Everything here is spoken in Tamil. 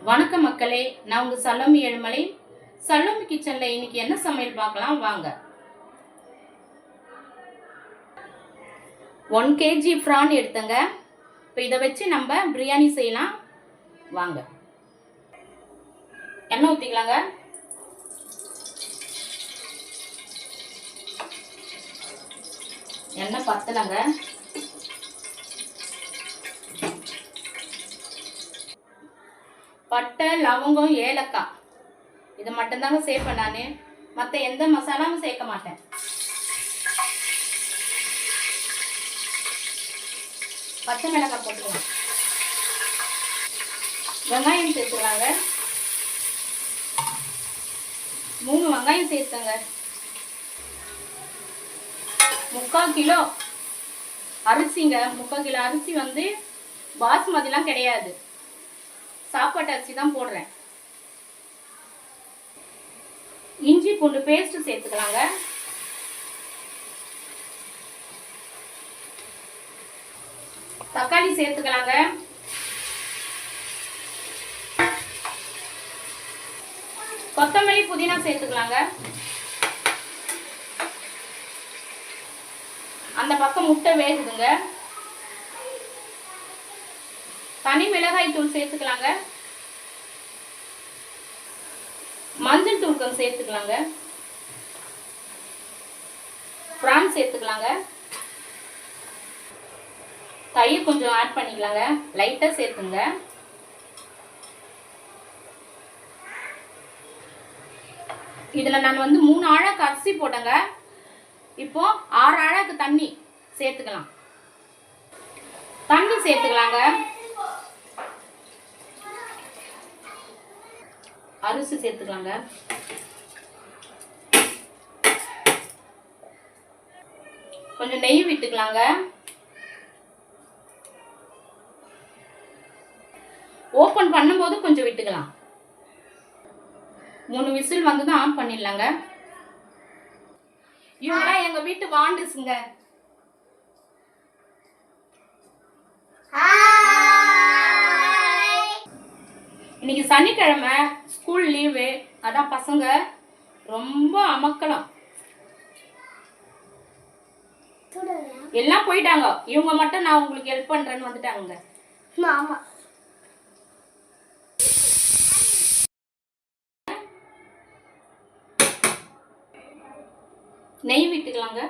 வணக்கம் மக்களே, நான் உங்க சலோமி ஏழுமலை. சலோமி கிச்சன்ல இன்னைக்கு என்ன சமையல் பார்க்கலாம் வாங்க. 1 kg பிரான் எடுத்தங்க. இப்போ இதை வச்சு நம்ம பிரியாணி செய்யலாம் வாங்க. எண்ணெய் ஊற்றிக்கலாங்க. எண்ணெய் பத்தலைங்க. பட்டை, லவங்கம், ஏலக்காய் இது மட்டும்தாங்க சேர்ப்பேன். நான் மற்ற எந்த மசாலாவும் சேர்க்க மாட்டேன். பச்சை மிளகாய் போட்டுக்கலாம். வெங்காயம் சேர்த்துக்கலாங்க. 3 வெங்காயம் சேர்த்துங்க. 3/4 கிலோ அரிசிங்க. 3/4 கிலோ அரிசி வந்து பாஸ்மதிலாம் கிடையாது, சாப்பாட்டு அரிசி தான் போடுறேன். இஞ்சி பூண்டு பேஸ்ட் சேர்த்துக்கலாங்க. தக்காளி சேர்த்துக்கலாங்க. கொத்தமல்லி, புதினா சேர்த்துக்கலாங்க. அந்த பக்கம் முட்டை வேகுதுங்க. தனி மிளகாய் தூள் சேர்த்துக்கலாங்க. மஞ்சள் தூள் கொஞ்சம் சேர்த்துக்கலாங்க. பிரான் சேர்த்துக்கலாங்க. தயிர் கொஞ்சம் ஆட் பண்ணிக்கலாங்க. லைட்டா சேர்த்துங்க. இதுல நான் வந்து 3 ஆழாக்கு அரிசி போட்டேங்க. இப்போ 6 ஆழாக்கு தண்ணி சேர்த்துக்கலாம். தண்ணி சேர்த்துக்கலாங்க. அரிசி சேர்த்துக்கலாங்க. கொஞ்சம் நெய் விட்டுக்கலாங்க. ஓபன் பண்ணும்போது கொஞ்சம் விட்டுக்கலாம். 3 விசில் வந்து ஆன் பண்ணிடலாங்க. இவங்களாம் எங்க வீட்டு வாண்டுசுங்க. இன்னைக்கு சனிக்கிழமை, ஸ்கூல் லீவு, அதான் பசங்க ரொம்ப அமக்கலாம். எல்லாம் போயிட்டாங்க. இவங்க மட்டும் நான் உங்களுக்கு ஹெல்ப் பண்றேன்னு வந்துட்டாங்க. நெய் விட்டுக்கலாங்க.